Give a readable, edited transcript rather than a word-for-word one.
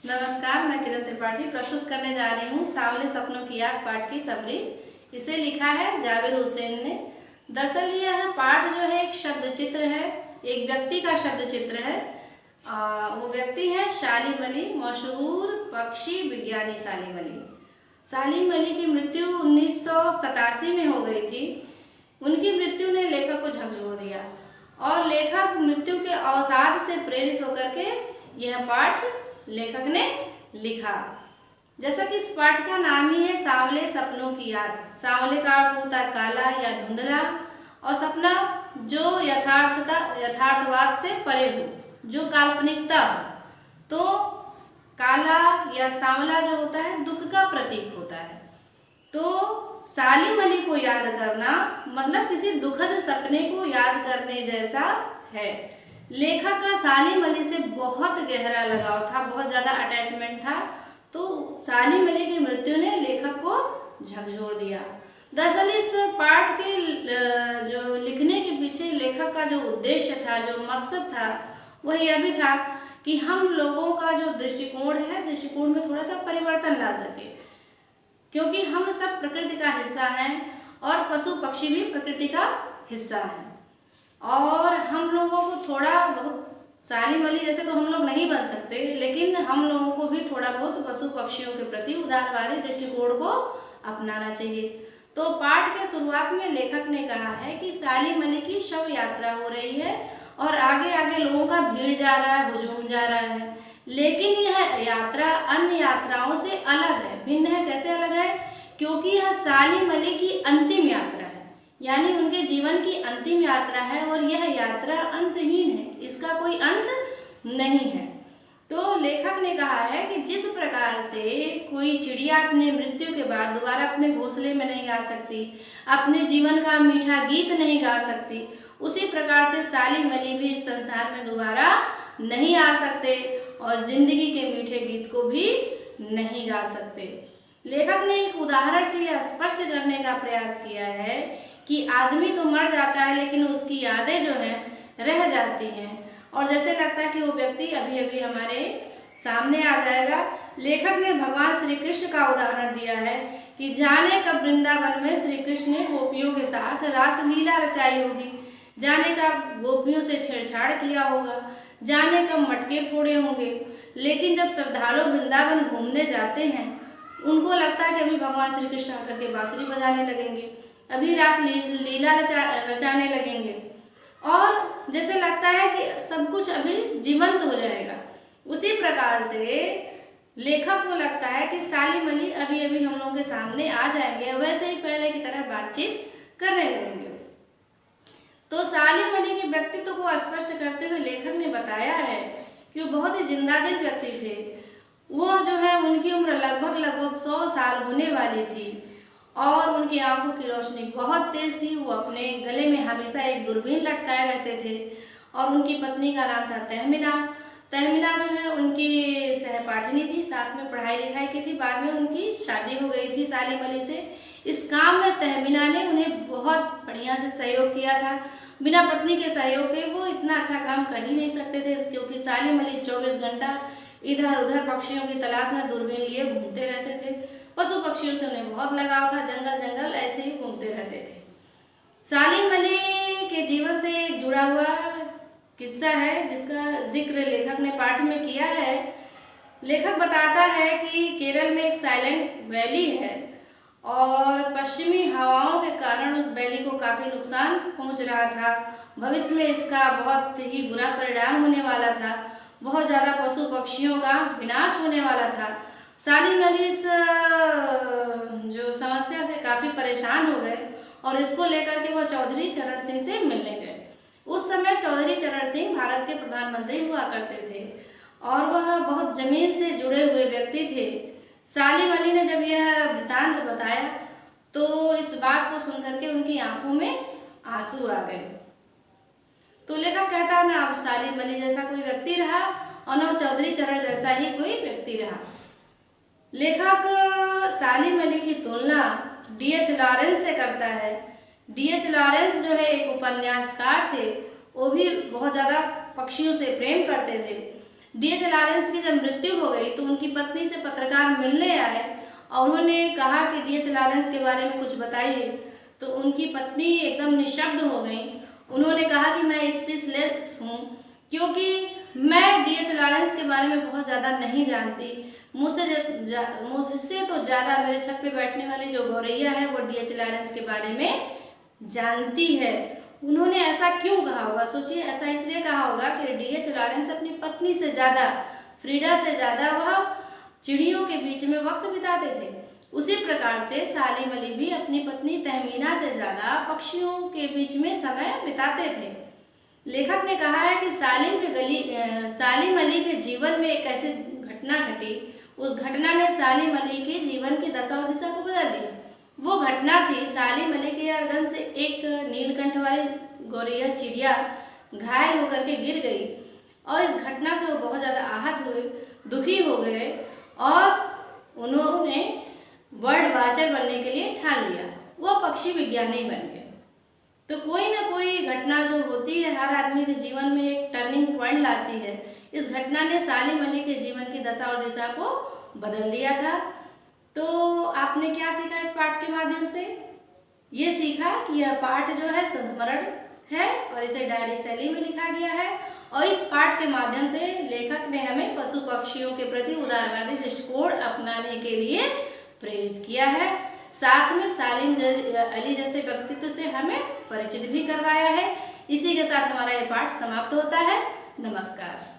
नमस्कार, मैं किरण त्रिपाठी प्रस्तुत करने जा रही हूँ सांवले सपनों की याद पाठ की समरी। इसे लिखा है जाबिर हुसैन ने। दरअसल यह पाठ जो है एक शब्द चित्र है, एक व्यक्ति का शब्द चित्र है। वो व्यक्ति है सालिम अली, मशहूर पक्षी विज्ञानी सालिम अली। सालिम अली की मृत्यु 1987 में हो गई थी। उनकी मृत्यु ने लेखक को झकझोर दिया और लेखक मृत्यु के अवसाद से प्रेरित होकर के यह पाठ लेखक ने लिखा। जैसा कि इस पाठ का नाम ही है सांवले सपनों की याद। सांवले का अर्थ होता है काला या धुंधला, और सपना जो यथार्थवाद से परे हो, जो काल्पनिकता हो। तो काला या सांवला जो होता है दुख का प्रतीक होता है। तो सालिम अली को याद करना मतलब किसी दुखद सपने को याद करने जैसा है। लेखक का सालिम अली से बहुत गहरा लगाव था, बहुत ज़्यादा अटैचमेंट था। तो सालिम अली की मृत्यु ने लेखक को झकझोर दिया। दरअसल इस पाठ के जो लिखने के पीछे लेखक का जो उद्देश्य था, जो मकसद था, वह यह भी था कि हम लोगों का जो दृष्टिकोण है, दृष्टिकोण में थोड़ा सा परिवर्तन ला सके, क्योंकि हम सब प्रकृति का हिस्सा हैं और पशु पक्षी भी प्रकृति का हिस्सा हैं। और हम लोगों को थोड़ा बहुत सालिम अली जैसे तो हम लोग नहीं बन सकते, लेकिन हम लोगों को भी थोड़ा बहुत पशु पक्षियों के प्रति उदारवादी दृष्टिकोण को अपनाना चाहिए। तो पाठ के शुरुआत में लेखक ने कहा है कि सालिम अली की शव यात्रा हो रही है और आगे आगे लोगों का भीड़ जा रहा है, हुजूम जा रहा है। लेकिन यह यात्रा अन्य यात्राओं से अलग है, भिन्न है। कैसे अलग है? क्योंकि यह सालिम अली की अंतिम यात्रा है, यानी उनके जीवन की अंतिम यात्रा है और यह यात्रा अंतहीन है, इसका कोई अंत नहीं है। तो लेखक ने कहा है कि जिस प्रकार से कोई चिड़िया अपने मृत्यु के बाद दोबारा अपने घोंसले में नहीं आ सकती, अपने जीवन का मीठा गीत नहीं गा सकती, उसी प्रकार से सालिम अली भी इस संसार में दोबारा नहीं आ सकते और जिंदगी के मीठे गीत को भी नहीं गा सकते। लेखक ने एक उदाहरण से यह स्पष्ट करने का प्रयास किया है कि आदमी तो मर जाता है लेकिन उसकी यादें जो हैं रह जाती हैं, और जैसे लगता है कि वो व्यक्ति अभी अभी हमारे सामने आ जाएगा। लेखक ने भगवान श्री कृष्ण का उदाहरण दिया है कि जाने कब वृंदावन में श्री कृष्ण ने गोपियों के साथ रासलीला रचाई होगी, जाने कब गोपियों से छेड़छाड़ किया होगा, जाने कब मटके फोड़े होंगे। लेकिन जब श्रद्धालु वृंदावन घूमने जाते हैं, उनको लगता है कि अभी भगवान श्री कृष्ण आकर के बांसुरी बजाने लगेंगे, अभी रास लीला रचाने लगेंगे, और जैसे लगता है कि सब कुछ अभी जीवंत हो जाएगा। उसी प्रकार से लेखक को लगता है कि सालिम अली अभी अभी हम लोगों के सामने आ जाएंगे, वैसे ही पहले की तरह बातचीत करने लगेंगे। तो सालिम अली के व्यक्तित्व को स्पष्ट करते हुए लेखक ने बताया है कि वो बहुत ही जिंदादिल व्यक्ति थे। वो जो है उनकी उम्र लगभग 100 साल होने वाली थी और उनकी आंखों की रोशनी बहुत तेज थी। वो अपने गले में हमेशा एक दूरबीन लटकाए रहते थे और उनकी पत्नी का नाम था तहमीना। तहमीना जो है उनकी सहपाठिनी थी, साथ में पढ़ाई लिखाई की थी। बाद में उनकी शादी हो गई थी सालिम अली से। इस काम में तहमीना ने उन्हें बहुत बढ़िया से सहयोग किया था। बिना पत्नी के सहयोग के वो इतना अच्छा काम कर ही नहीं सकते थे, क्योंकि सालिम अली 24 घंटा इधर उधर पक्षियों की तलाश में दूरबीन लिए घूमते रहते थे। पशु पक्षियों से उन्हें बहुत लगाव था, जंगल जंगल ऐसे ही घूमते रहते थे। सालिम अली के जीवन से एक जुड़ा हुआ किस्सा है जिसका जिक्र लेखक ने पाठ में किया है। लेखक बताता है कि केरल में एक साइलेंट वैली है और पश्चिमी हवाओं के कारण उस वैली को काफ़ी नुकसान पहुंच रहा था। भविष्य में इसका बहुत ही बुरा परिणाम होने वाला था, बहुत ज़्यादा पशु पक्षियों का विनाश होने वाला था। सालिम अली इस जो समस्या से काफ़ी परेशान हो गए और इसको लेकर के वह चौधरी चरण सिंह से मिलने गए। उस समय चौधरी चरण सिंह भारत के प्रधानमंत्री हुआ करते थे और वह बहुत ज़मीन से जुड़े हुए व्यक्ति थे। सालिम अली ने जब यह वृतांत बताया तो इस बात को सुनकर के उनकी आंखों में आंसू आ गए। तो लेखक कहता है ना, अब सालिम अली जैसा कोई व्यक्ति रहा और न चौधरी चरण जैसा ही कोई व्यक्ति रहा। लेखक सालिम अली की तुलना D.H. लॉरेंस से करता है। D.H. लॉरेंस जो है एक उपन्यासकार थे, वो भी बहुत ज़्यादा पक्षियों से प्रेम करते थे। DH लॉरेंस की जब मृत्यु हो गई तो उनकी पत्नी से पत्रकार मिलने आए और उन्होंने कहा कि DH लॉरेंस के बारे में कुछ बताइए। तो उनकी पत्नी एकदम निशब्द हो गई। उन्होंने कहा कि मैं स्पीचलेस हूँ, क्योंकि मैं DH लॉरेंस के बारे में बहुत ज़्यादा नहीं जानती। मुझसे तो ज़्यादा मेरे छत पे बैठने वाली जो गौरैया है वो DH लॉरेंस के बारे में जानती है। उन्होंने ऐसा क्यों कहा होगा? सोचिए, ऐसा इसलिए कहा होगा कि DH लॉरेंस अपनी पत्नी से ज़्यादा, फ्रीडा से ज़्यादा वह चिड़ियों के बीच में वक्त बिताते थे। उसी प्रकार से सालिम अली भी अपनी पत्नी तहमीना से ज़्यादा पक्षियों के बीच में समय बिताते थे। लेखक ने कहा है कि सालिम अली के जीवन में एक ऐसी घटना घटी, उस घटना ने सालिम अली के जीवन की दशा और दिशा को बदल दिया। वो घटना थी, सालिम अली के यारगन से एक नीलकंठ वाली गौरैया चिड़िया घायल होकर के गिर गई और इस घटना से वो बहुत ज़्यादा आहत हुए, दुखी हो गए और उन्होंने बर्ड वाचर बनने के लिए ठान लिया। वो पक्षी विज्ञानी बन गए। तो कोई ना कोई घटना जो होती है हर आदमी के जीवन में एक टर्निंग पॉइंट लाती है। इस घटना ने सालिम अली के जीवन की दशा और दिशा को बदल दिया था। तो आपने क्या सीखा इस पाठ के माध्यम से? ये सीखा कि यह पाठ जो है संस्मरण है और इसे डायरी शैली में लिखा गया है और इस पाठ के माध्यम से लेखक ने हमें पशु पक्षियों के प्रति उदारवादी दृष्टिकोण अपनाने के लिए प्रेरित किया है। साथ में सालिम अली जैसे व्यक्तित्व से हमें परिचित भी करवाया है। इसी के साथ हमारा ये पाठ समाप्त होता है। नमस्कार।